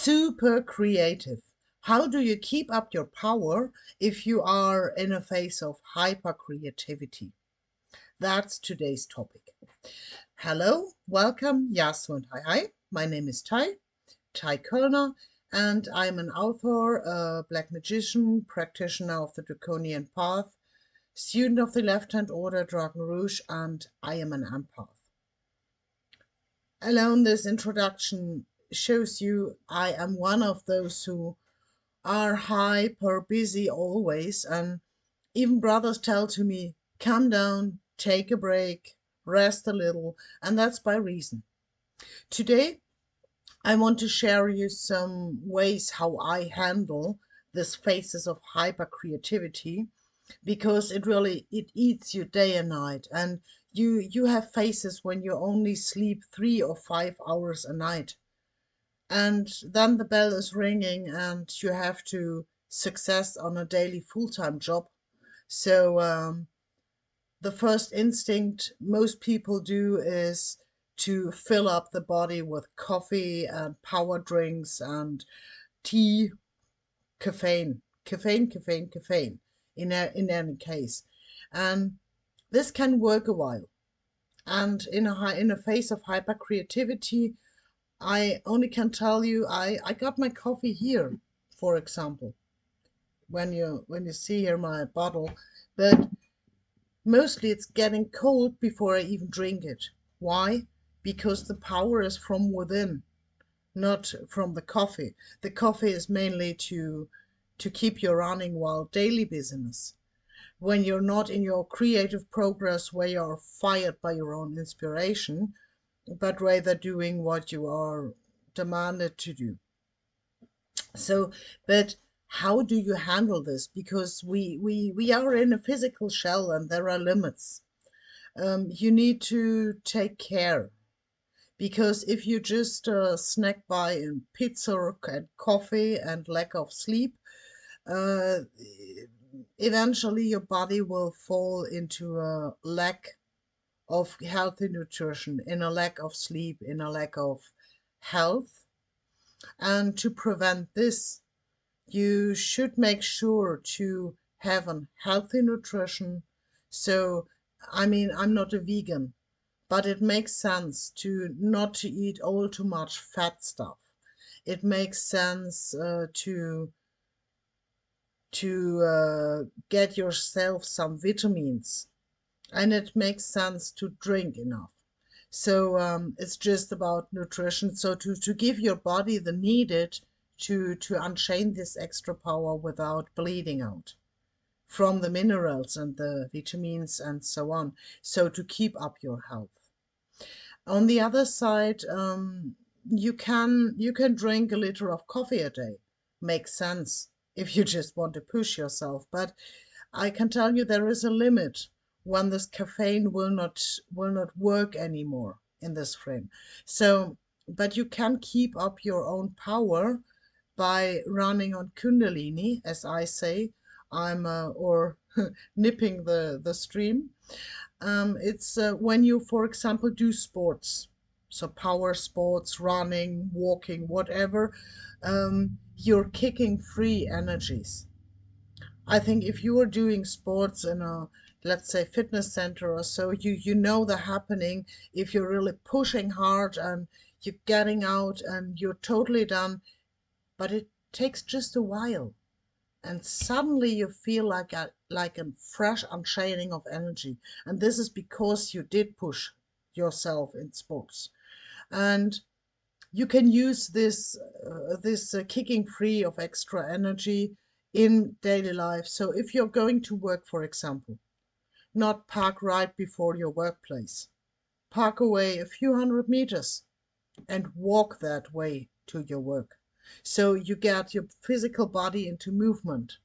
super creative. How do you keep up your power if you are in a phase of hyper creativity? That's today's topic. Hello, welcome, Yasu and hi. My name is Tai Kölner, and I'm an author, a black magician, practitioner of the Draconian Path, student of the Left Hand Order Dragon Rouge, and I am an empath. Alone, this introduction shows you I am one of those who are hyper busy always, and even brothers tell to me, calm down, take a break, rest a little, and that's by reason. Today, I want to share you some ways how I handle these phases of hyper creativity, because it eats you day and night, and you have phases when you only sleep 3 or 5 hours a night, and then the bell is ringing and you have to success on a daily full-time job. So the first instinct most people do is to fill up the body with coffee and power drinks and tea, caffeine in any case. And this can work a while. And in a phase of hyper creativity, I only can tell you I got my coffee here, for example, when you see here my bottle, but mostly it's getting cold before I even drink it. Why? Because the power is from within, not from the coffee. The coffee is mainly to keep you running while daily business. When you're not in your creative progress where you're fired by your own inspiration, but rather doing what you are demanded to do. So, but how do you handle this? Because we are in a physical shell and there are limits. You need to take care, because if you just snack by in pizza and coffee and lack of sleep, uh, eventually your body will fall into a lack of healthy nutrition, in a lack of sleep, in a lack of health. And to prevent this, you should make sure to have a healthy nutrition. So, I mean, I'm not a vegan, but it makes sense to not to eat all too much fat stuff. It makes sense to get yourself some vitamins, and it makes sense to drink enough. So it's just about nutrition. So to give your body the needed to unchain this extra power without bleeding out from the minerals and the vitamins and so on. So to keep up your health. On the other side, you can drink a liter of coffee a day. Makes sense if you just want to push yourself. But I can tell you there is a limit when this caffeine will not work anymore in this frame. So, but you can keep up your own power by running on Kundalini, as I say. I'm or nipping the stream. It's when you, for example, do sports, so power sports, running, walking, whatever. You're kicking free energies. I think if you are doing sports in a, let's say, fitness center or so, you know the happening. If you're really pushing hard and you're getting out and you're totally done, but it takes just a while, and suddenly you feel like a fresh unchaining of energy, and this is because you did push yourself in sports. And you can use this kicking free of extra energy in daily life. So if you're going to work, for example, not park right before your workplace, park away a few hundred meters and walk that way to your work. So you get your physical body into movement.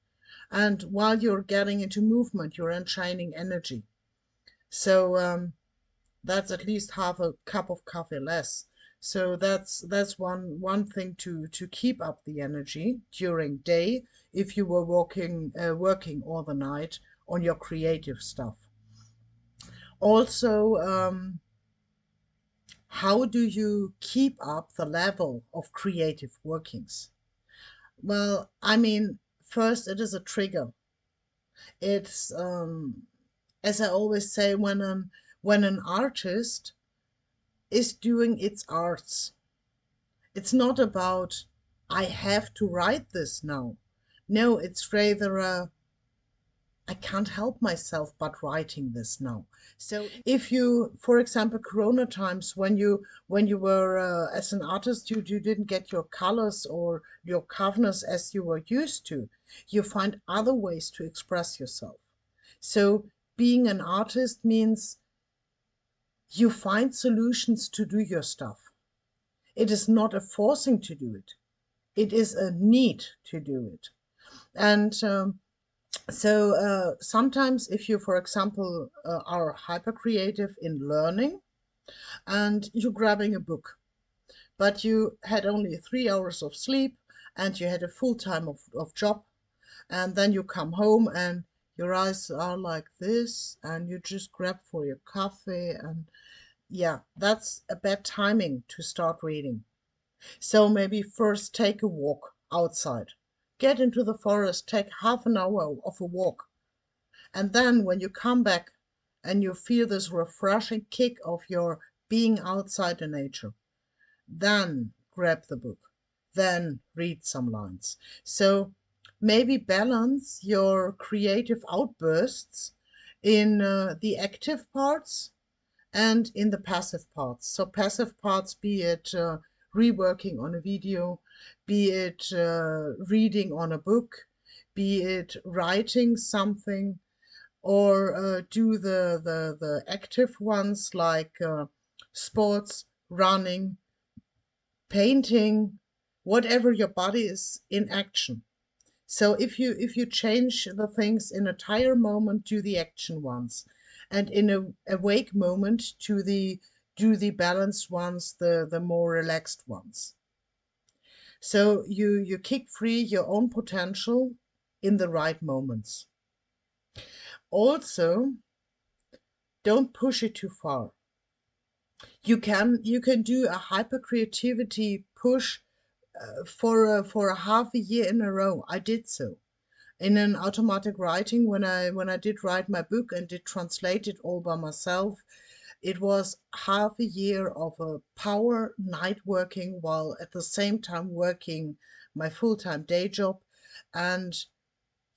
And while you're getting into movement, you're enchining energy. So that's at least half a cup of coffee less. So that's one thing to keep up the energy during day if you were working all the night on your creative stuff. Also, How do you keep up the level of creative workings? Well, I mean, first it is a trigger. It's as I always say, when an artist is doing its arts, it's not about I have to write this now. No, it's rather I can't help myself but writing this now. So if you, for example, Corona times when you were as an artist, you didn't get your colors or your covers as you were used to, you find other ways to express yourself. So being an artist means you find solutions to do your stuff. It is not a forcing to do it. It is a need to do it. And sometimes if you, for example, are hyper creative in learning and you're grabbing a book, but you had only 3 hours of sleep and you had a full time of job, and then you come home and your eyes are like this and you just grab for your coffee, and yeah, that's a bad timing to start reading. So maybe first take a walk outside. Get into the forest, take half an hour of a walk. And then when you come back and you feel this refreshing kick of your being outside in nature, then grab the book. Then read some lines. So maybe balance your creative outbursts in the active parts and in the passive parts. So passive parts, be it reworking on a video, be it reading on a book, be it writing something, or do the active ones like sports, running, painting, whatever your body is in action. So if you change the things in a tired moment, do the action ones, and in a awake moment, do the balanced ones, the more relaxed ones. So you kick free your own potential in the right moments. Also, don't push it too far. You can do a hyper creativity push for a half a year in a row. I did so in an automatic writing when I did write my book and did translate it all by myself. It was half a year of a power night working while at the same time working my full-time day job, and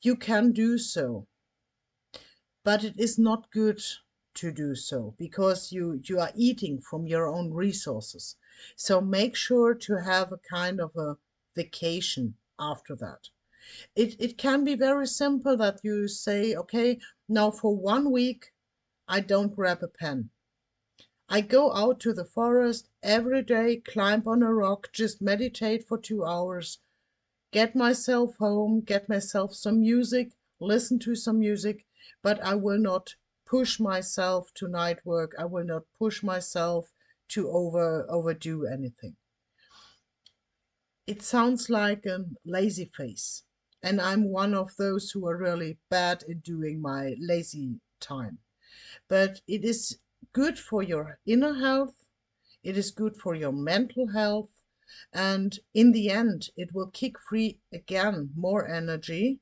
you can do so, but it is not good to do so because you are eating from your own resources. So make sure to have a kind of a vacation after that. It can be very simple that you say, okay, now for 1 week I don't grab a pen. I go out to the forest every day, climb on a rock, just meditate for 2 hours, get myself home, get myself some music, listen to some music, but I will not push myself to night work. I will not push myself to overdo anything. It sounds like a lazy face, and I'm one of those who are really bad in doing my lazy time. But it is good for your inner health, it is good for your mental health, and in the end, it will kick free again more energy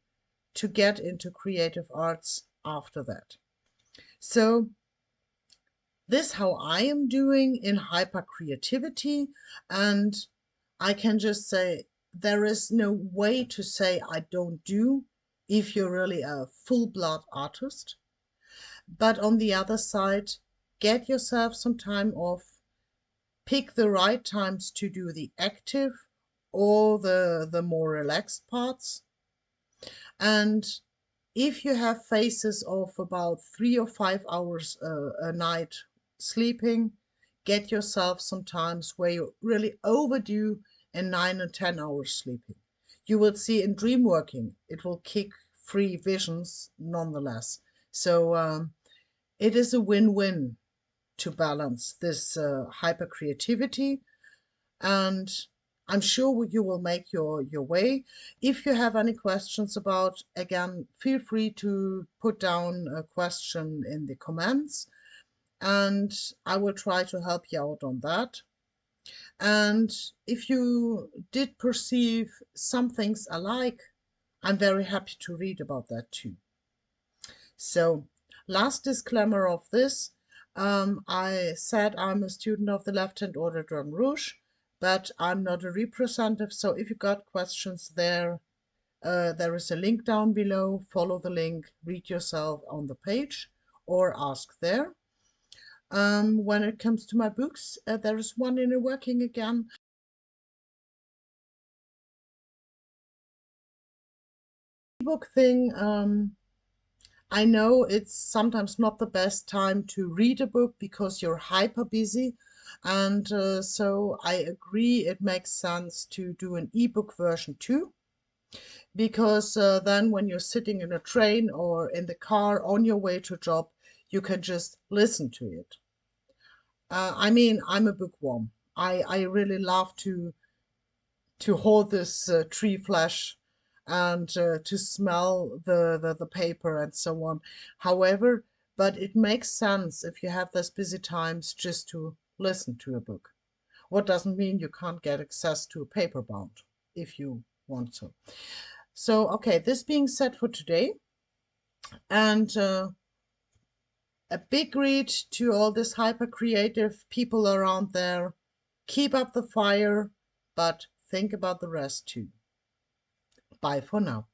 to get into creative arts after that. So, this how I am doing in hyper creativity, and I can just say there is no way to say I don't do if you're really a full blood artist. But on the other side, get yourself some time off, pick the right times to do the active or the more relaxed parts. And if you have phases of about 3 or 5 hours a night sleeping, get yourself some times where you really overdo in 9 and 10 hours sleeping. You will see in dream working, it will kick free visions nonetheless. So it is a win-win to balance this hyper creativity, and I'm sure you will make your way. If you have any questions about, again, feel free to put down a question in the comments. and I will try to help you out on that. And if you did perceive some things alike, I'm very happy to read about that too. So, last disclaimer of this, I said I'm a student of the Left-Hand Order Dragon Rouge, but I'm not a representative. So if you got questions there, there is a link down below. Follow the link, read yourself on the page, or ask there. When it comes to my books, there is one in the working again. Book thing. I know it's sometimes not the best time to read a book because you're hyper busy. And so I agree it makes sense to do an ebook version too. Because then when you're sitting in a train or in the car on your way to a job, you can just listen to it. I mean, I'm a bookworm. I really love to hold this tree flesh and to smell the paper and so on. However, but it makes sense if you have those busy times just to listen to a book. What doesn't mean you can't get access to a paperbound if you want to. So, okay, this being said for today, and a big read to all these hyper creative people around there. Keep up the fire, but think about the rest too. Bye for now.